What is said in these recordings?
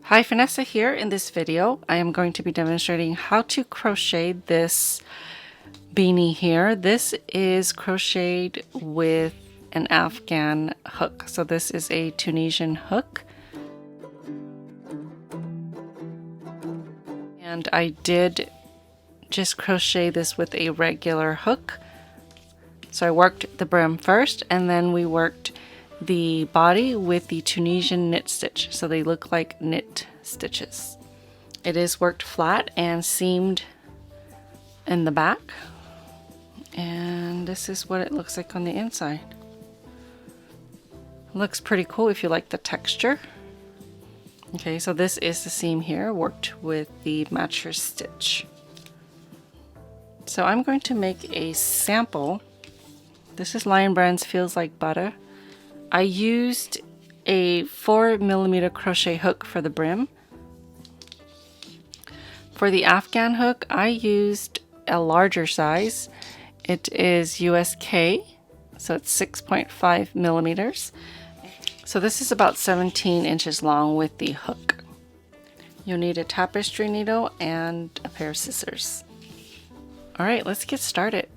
Hi, Phanessa here. In this video, I am going to be demonstrating how to crochet this beanie here. This is crocheted with an Afghan hook. So this is a Tunisian hook. And I did just crochet this with a regular hook. So I worked the brim first, and then we worked the body with the Tunisian knit stitch. So they look like knit stitches. It is worked flat and seamed in the back. And this is what it looks like on the inside. It looks pretty cool if you like the texture. Okay, so this is the seam here, worked with the matcher stitch. So I'm going to make a sample. This is Lion Brand's Feels Like Butter. I used a 4mm crochet hook for the brim. For the Afghan hook, I used a larger size. It is USK, so it's 6.5mm. So this is about 17 inches long with the hook. You'll need a tapestry needle and a pair of scissors. All right, let's get started.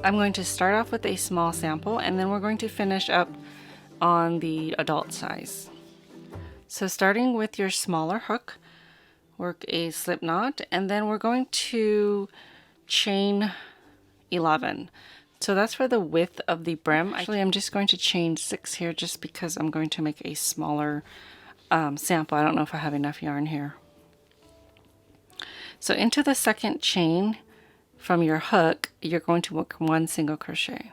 I'm going to start off with a small sample, and then we're going to finish up on the adult size. So starting with your smaller hook, work a slip knot, and then we're going to chain 11. So that's for the width of the brim. Actually, I'm just going to chain 6 here just because I'm going to make a smaller sample. I don't know if I have enough yarn here. So into the second chain from your hook, you're going to work 1 single crochet.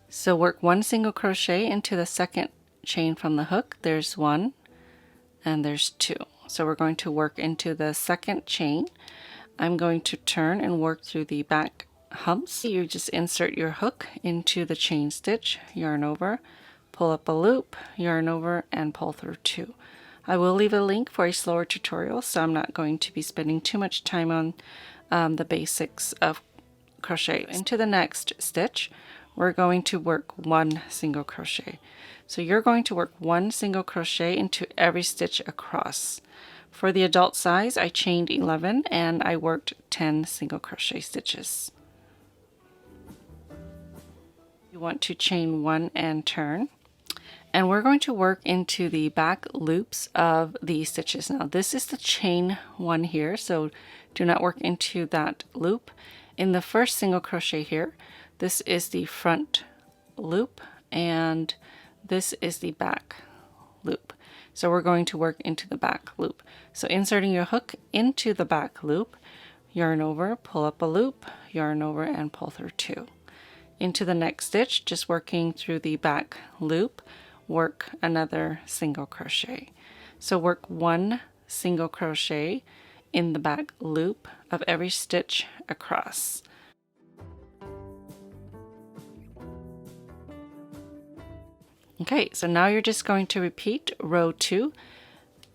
So work 1 single crochet into the second chain from the hook. There's 1 and there's 2. So we're going to work into the second chain. I'm going to turn and work through the back humps. You just insert your hook into the chain stitch, yarn over, pull up a loop, yarn over, and pull through 2. I will leave a link for a slower tutorial, so I'm not going to be spending too much time on the basics of crochet. Into the next stitch, we're going to work 1 single crochet. So you're going to work 1 single crochet into every stitch across. For the adult size, I chained 11 and I worked 10 single crochet stitches. You want to chain 1 and turn. And we're going to work into the back loops of the stitches. Now this is the chain 1 here, so do not work into that loop. In the first single crochet here, this is the front loop and this is the back loop. So we're going to work into the back loop. So inserting your hook into the back loop, yarn over, pull up a loop, yarn over, and pull through 2. Into the next stitch, just working through the back loop, work another single crochet. So work 1 single crochet in the back loop of every stitch across. Okay, so now you're just going to repeat row 2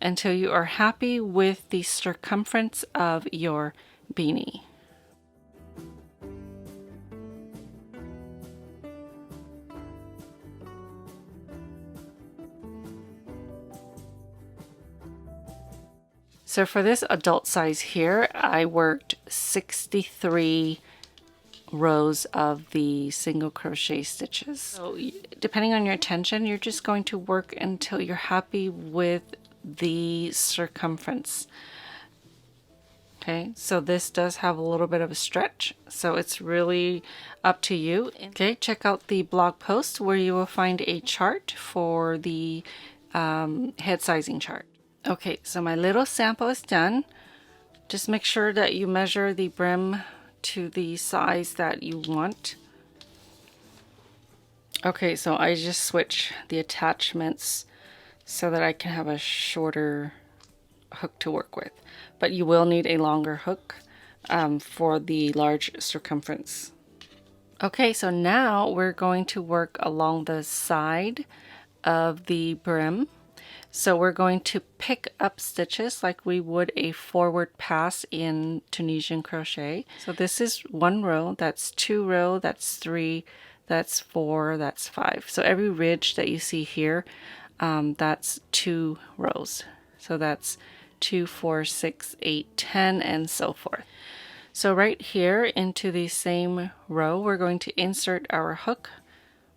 until you are happy with the circumference of your beanie. So for this adult size here, I worked 63 rows of the single crochet stitches. So depending on your tension, you're just going to work until you're happy with the circumference. Okay, so this does have a little bit of a stretch, so it's really up to you. Okay, check out the blog post where you will find a chart for the head sizing chart. Okay, so my little sample is done. Just make sure that you measure the brim to the size that you want. Okay, so I just switch the attachments so that I can have a shorter hook to work with. But you will need a longer hook for the large circumference. Okay, so now we're going to work along the side of the brim. So we're going to pick up stitches like we would a forward pass in Tunisian crochet. So this is 1 row, that's 2 row, that's 3, that's 4, that's 5. So every ridge that you see here, that's 2 rows. So that's 2, 4, 6, 8, 10, and so forth. So right here into the same row, we're going to insert our hook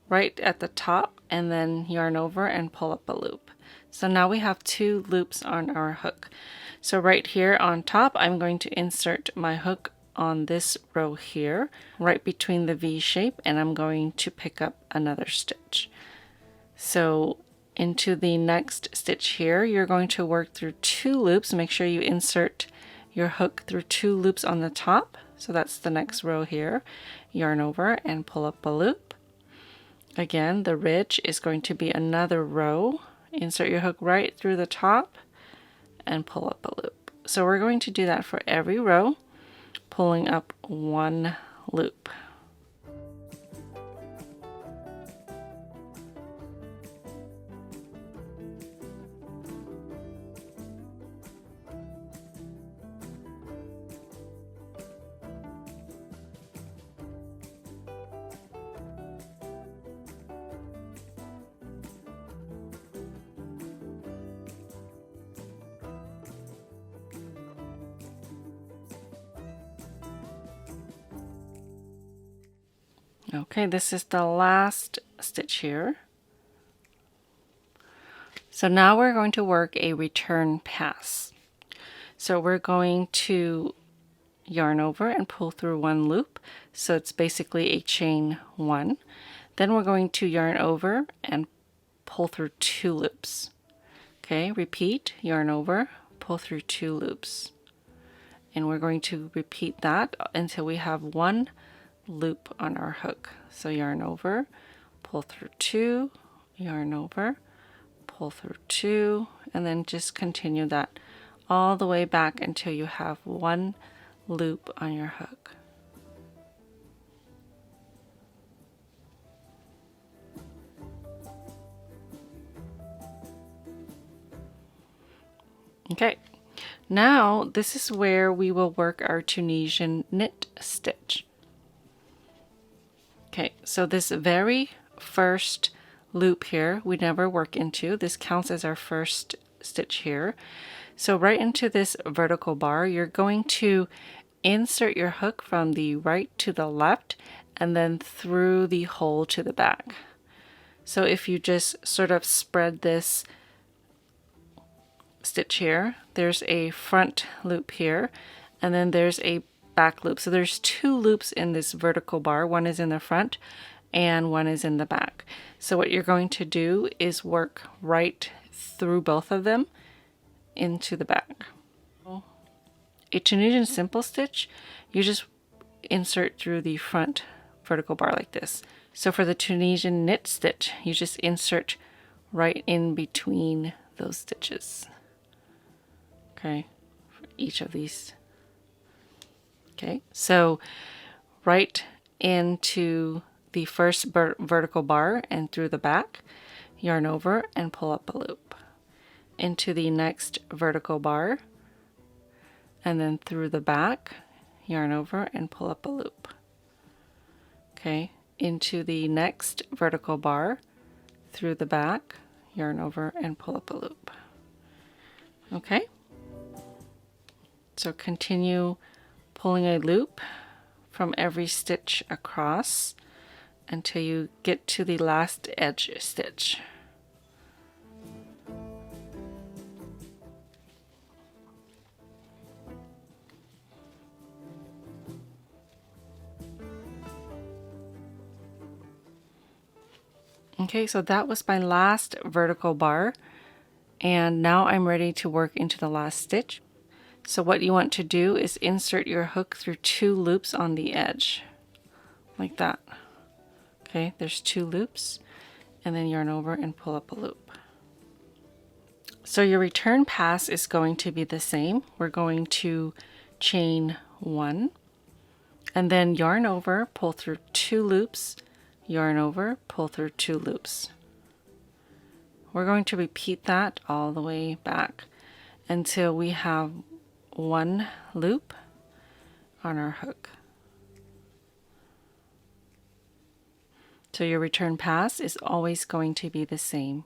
right at the top and then yarn over and pull up a loop. So now we have 2 loops on our hook. So right here on top, I'm going to insert my hook on this row here, right between the V shape, and I'm going to pick up another stitch. So into the next stitch here, you're going to work through 2 loops. Make sure you insert your hook through 2 loops on the top. So that's the next row here. Yarn over and pull up a loop. Again, the ridge is going to be another row. Insert your hook right through the top and pull up a loop. So we're going to do that for every row, pulling up 1 loop. Okay, this is the last stitch here. So now we're going to work a return pass. So we're going to yarn over and pull through 1 loop. So it's basically a chain 1. Then we're going to yarn over and pull through 2 loops. Okay, repeat, yarn over, pull through 2 loops. And we're going to repeat that until we have 1 loop on our hook. So yarn over, pull through 2, yarn over, pull through 2, and then just continue that all the way back until you have 1 loop on your hook. Okay, now this is where we will work our Tunisian knit stitch. Okay, so this very first loop here, we never work into. This counts as our first stitch here. So right into this vertical bar, you're going to insert your hook from the right to the left and then through the hole to the back. So if you just sort of spread this stitch here, there's a front loop here, and then there's a back loop. So there's 2 loops in this vertical bar. One is in the front and one is in the back. So what you're going to do is work right through both of them into the back. A Tunisian simple stitch, you just insert through the front vertical bar like this. So for the Tunisian knit stitch, you just insert right in between those stitches. Okay, for each of these. Okay, so right into the first vertical bar and through the back, yarn over and pull up a loop. Into the next vertical bar, and then through the back, yarn over and pull up a loop. Okay, into the next vertical bar, through the back, yarn over and pull up a loop. Okay, so continue pulling a loop from every stitch across until you get to the last edge stitch. Okay, so that was my last vertical bar, and now I'm ready to work into the last stitch. So what you want to do is insert your hook through 2 loops on the edge, like that. Okay, there's 2 loops, and then yarn over and pull up a loop. So your return pass is going to be the same. We're going to chain 1, and then yarn over, pull through 2 loops, yarn over, pull through 2 loops. we're going to repeat that all the way back until we have one loop on our hook. So your return pass is always going to be the same.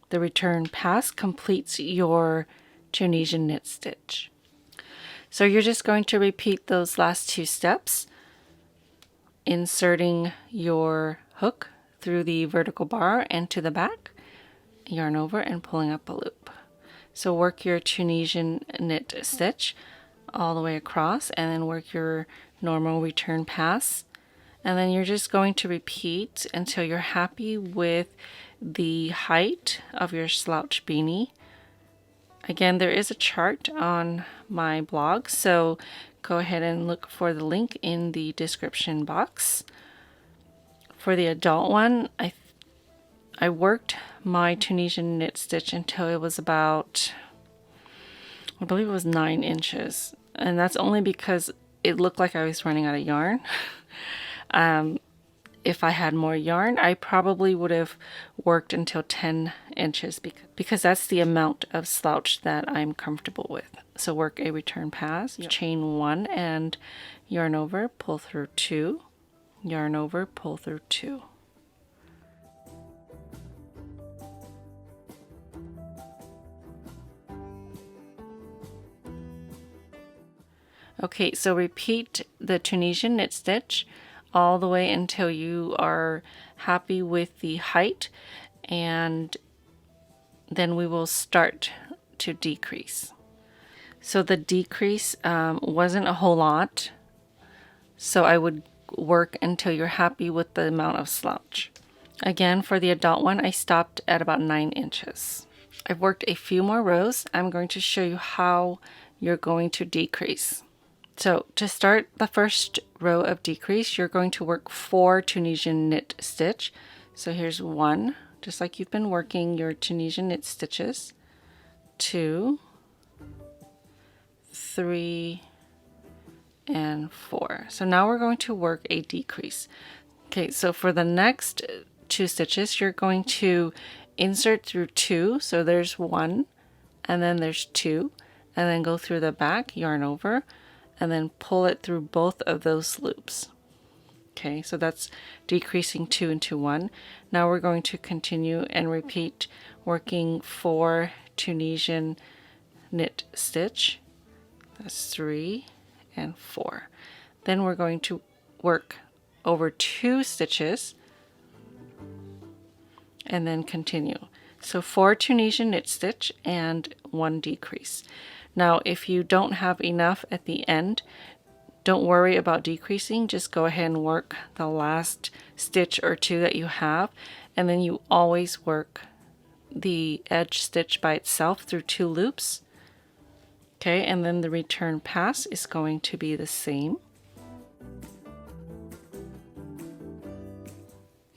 The return pass completes your Tunisian knit stitch. So you're just going to repeat those last two steps, inserting your hook through the vertical bar and to the back, yarn over and pulling up a loop. So work your Tunisian knit stitch all the way across and then work your normal return pass. And then you're just going to repeat until you're happy with the height of your slouch beanie. Again, there is a chart on my blog, so go ahead and look for the link in the description box. For the adult one, I worked my Tunisian knit stitch until it was about, I believe it was 9 inches. And that's only because it looked like I was running out of yarn. If I had more yarn, I probably would have worked until 10 inches because that's the amount of slouch that I'm comfortable with. So work a return pass, chain 1 and yarn over, pull through 2, yarn over, pull through 2. Okay, so repeat the Tunisian knit stitch all the way until you are happy with the height, and then we will start to decrease. So the decrease wasn't a whole lot, so I would work until you're happy with the amount of slouch. Again, for the adult one, I stopped at about 9 inches. I've worked a few more rows. I'm going to show you how you're going to decrease. So to start the first row of decrease, you're going to work 4 Tunisian knit stitch. So here's 1, just like you've been working your Tunisian knit stitches, 2, 3, and 4. So now we're going to work a decrease. Okay, so for the next 2 stitches, you're going to insert through 2. So there's 1, and then there's 2, and then go through the back, yarn over, and then pull it through both of those loops. Okay, so that's decreasing 2 into 1. Now we're going to continue and repeat working 4 Tunisian knit stitch. That's 3 and 4. Then we're going to work over 2 stitches and then continue. So 4 Tunisian knit stitch and 1 decrease. Now, if you don't have enough at the end, don't worry about decreasing. Just go ahead and work the last stitch or 2 that you have, and then you always work the edge stitch by itself through 2 loops. Okay, and then the return pass is going to be the same.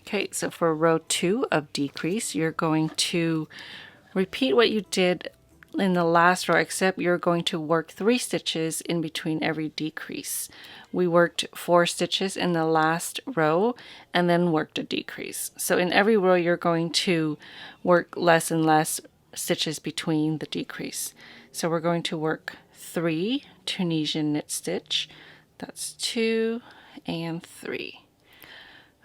Okay, so for row 2 of decrease, you're going to repeat what you did in the last row, except you're going to work 3 stitches in between every decrease. We worked 4 stitches in the last row and then worked a decrease. So in every row, you're going to work less and less stitches between the decrease. So we're going to work 3 Tunisian knit stitch. That's 2 and 3.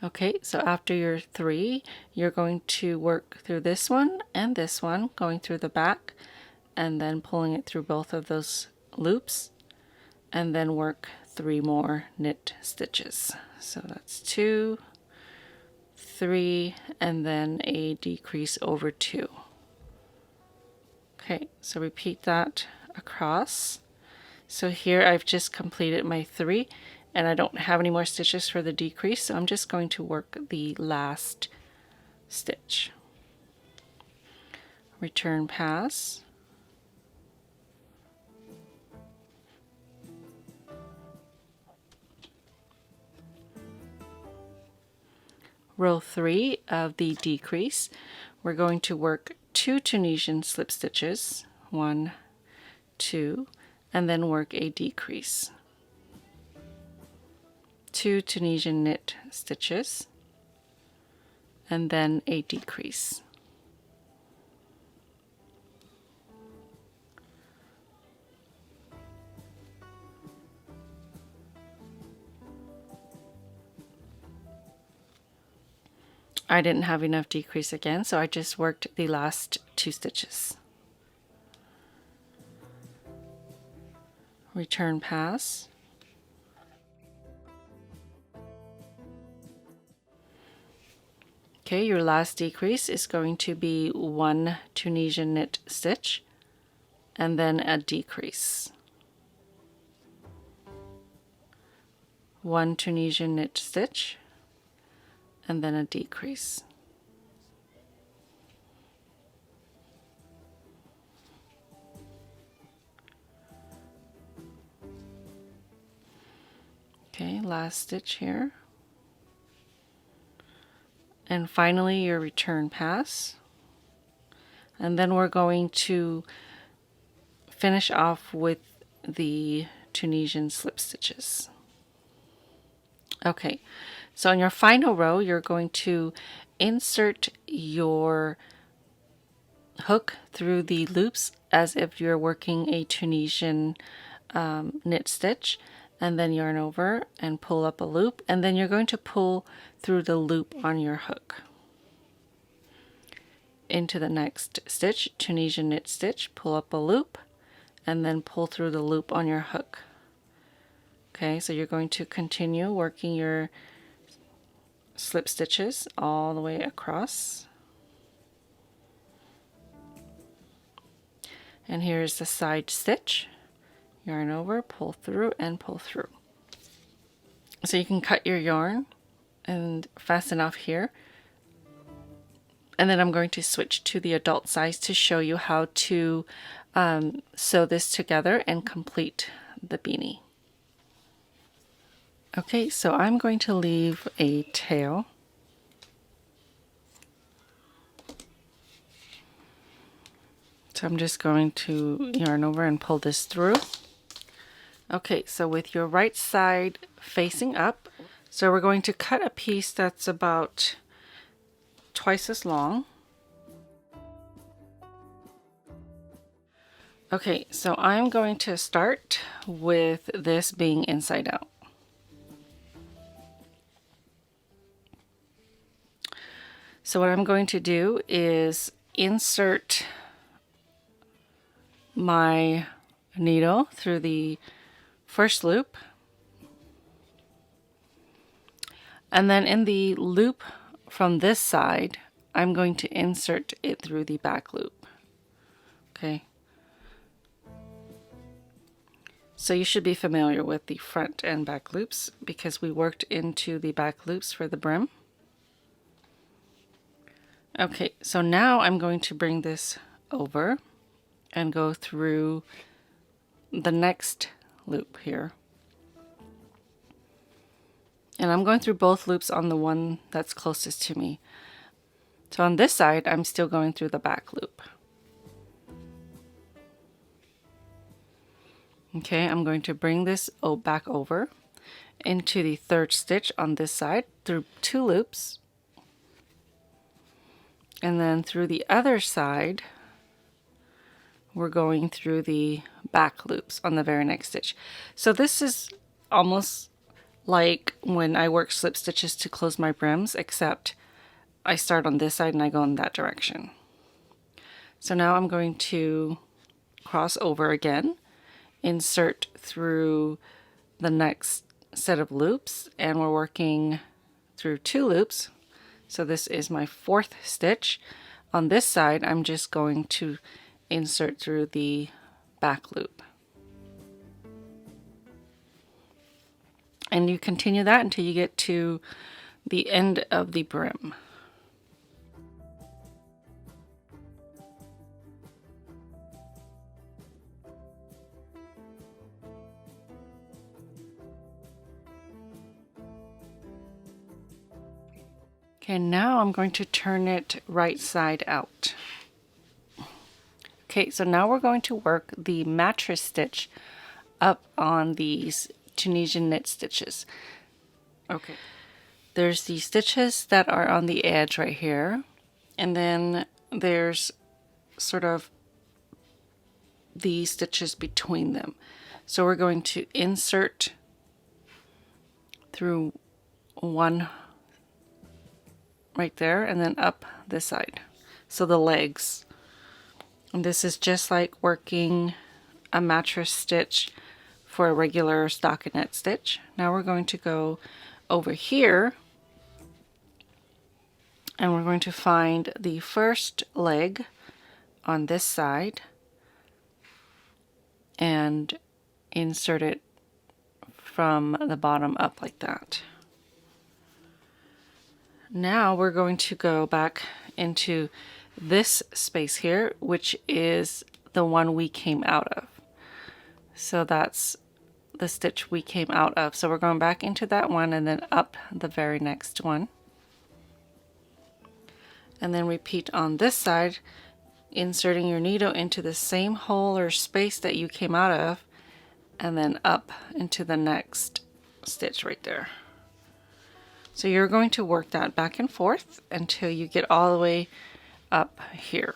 Okay, so after your 3, you're going to work through this one and this one, going through the back, and then pulling it through both of those loops, and then work 3 more knit stitches. So that's 2, 3, and then a decrease over 2. Okay, so repeat that across. So here I've just completed my 3, and I don't have any more stitches for the decrease, so I'm just going to work the last stitch. Return pass. Row 3 of the decrease, we're going to work 2 Tunisian slip stitches, 1, 2, and then work a decrease. 2 Tunisian knit stitches, and then a decrease. I didn't have enough decrease again, so I just worked the last 2 stitches. Return pass. Okay, your last decrease is going to be 1 Tunisian knit stitch and then a decrease. 1 Tunisian knit stitch and then a decrease. Okay, last stitch here. And finally your return pass. And then we're going to finish off with the Tunisian slip stitches. Okay, so on your final row, you're going to insert your hook through the loops as if you're working a Tunisian knit stitch, and then yarn over and pull up a loop, and then you're going to pull through the loop on your hook into the next stitch, Tunisian knit stitch, pull up a loop, and then pull through the loop on your hook. Okay, so you're going to continue working your slip stitches all the way across. And here's the side stitch. Yarn over, pull through, and pull through. So you can cut your yarn and fasten off here. And then I'm going to switch to the adult size to show you how to sew this together and complete the beanie. Okay, so I'm going to leave a tail. So I'm just going to yarn over and pull this through. Okay, so with your right side facing up, so we're going to cut a piece that's about twice as long. Okay, so I'm going to start with this being inside out. So what I'm going to do is insert my needle through the first loop, and then in the loop from this side I'm going to insert it through the back loop. Okay, so you should be familiar with the front and back loops because we worked into the back loops for the brim. Okay, so now I'm going to bring this over and go through the next loop here. And I'm going through both loops on the one that's closest to me. So on this side, I'm still going through the back loop. Okay, I'm going to bring this back over into the third stitch on this side through 2 loops. And then through the other side, we're going through the back loops on the very next stitch. So this is almost like when I work slip stitches to close my brims, except I start on this side and I go in that direction. So now I'm going to cross over again, insert through the next set of loops, and we're working through 2 loops. So this is my 4th stitch. On this side, I'm just going to insert through the back loop. And you continue that until you get to the end of the brim. Okay, now I'm going to turn it right side out. Okay, so now we're going to work the mattress stitch up on these Tunisian knit stitches. Okay, There's the stitches that are on the edge right here, and then there's sort of the stitches between them. So we're going to insert through one right there and then up this side. So the legs. And this is just like working a mattress stitch for a regular stockinette stitch. Now we're going to go over here and we're going to find the first leg on this side and insert it from the bottom up like that. Now we're going to go back into this space here, which is the one we came out of. So that's the stitch we came out of. So we're going back into that one and then up the very next one. And then repeat on this side, inserting your needle into the same hole or space that you came out of, and then up into the next stitch right there. So you're going to work that back and forth until you get all the way up here.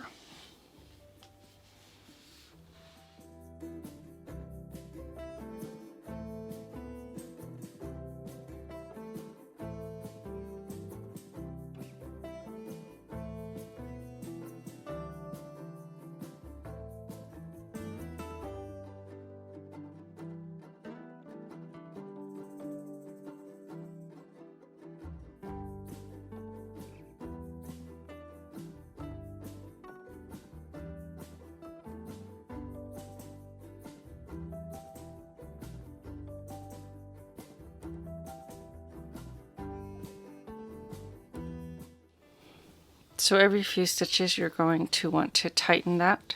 So every few stitches you're going to want to tighten that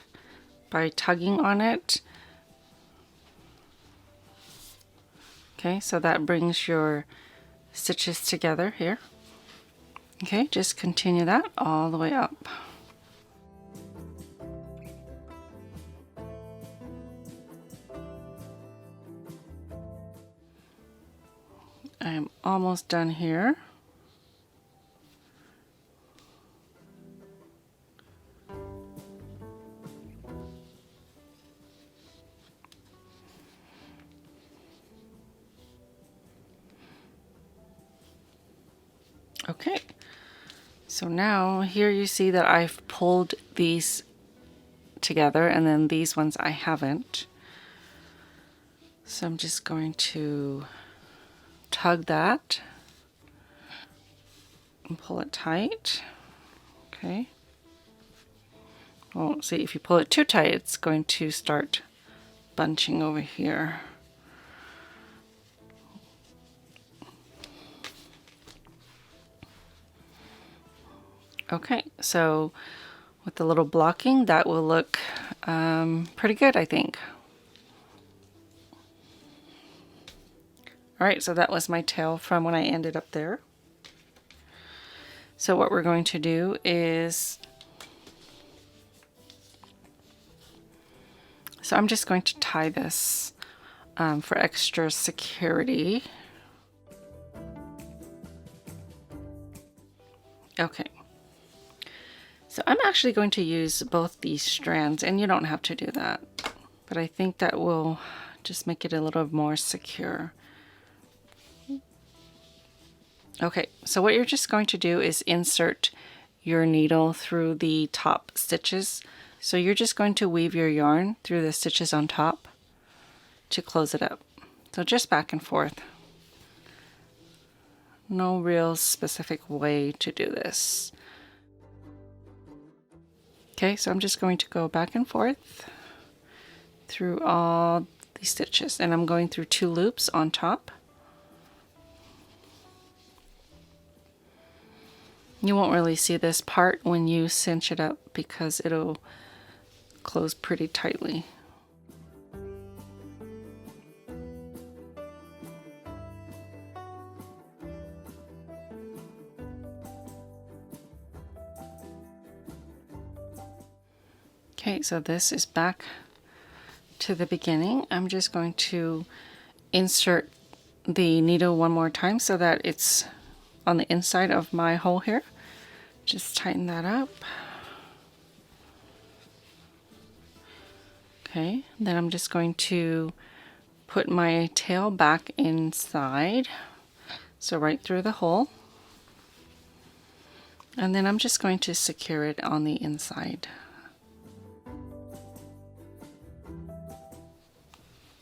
by tugging on it. Okay, so that brings your stitches together here. Okay, just continue that all the way up. I am almost done here. Okay, so now here you see that I've pulled these together and then these ones I haven't. So I'm just going to tug that and pull it tight. Okay. Well, see, if you pull it too tight, it's going to start bunching over here. Okay, so with the little blocking, that will look pretty good, I think. All right, so that was my tail from when I ended up there. So what we're going to do is, so I'm just going to tie this for extra security. Okay. So I'm actually going to use both these strands, and you don't have to do that, but I think that will just make it a little more secure. Okay, so what you're just going to do is insert your needle through the top stitches. So you're just going to weave your yarn through the stitches on top to close it up. So just back and forth. No real specific way to do this. Okay, so I'm just going to go back and forth through all these stitches, and I'm going through 2 loops on top. You won't really see this part when you cinch it up because it'll close pretty tightly. Okay, so this is back to the beginning. I'm just going to insert the needle one more time so that it's on the inside of my hole here. Just tighten that up. Okay, then I'm just going to put my tail back inside, so right through the hole. And then I'm just going to secure it on the inside.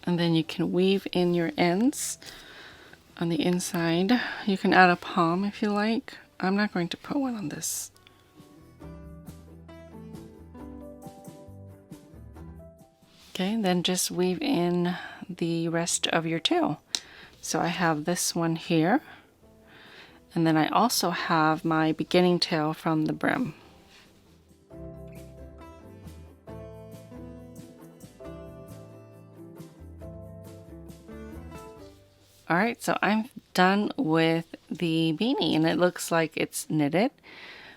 And then you can weave in your ends on the inside. You can add a palm if you like. I'm not going to put one on this. Okay, then just weave in the rest of your tail. So I have this one here. And then I also have my beginning tail from the brim. Alright, so I'm done with the beanie, and it looks like it's knitted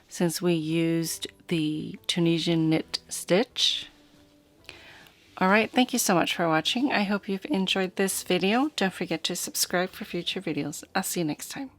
since we used the Tunisian knit stitch. Alright, thank you so much for watching. I hope you've enjoyed this video. Don't forget to subscribe for future videos. I'll see you next time.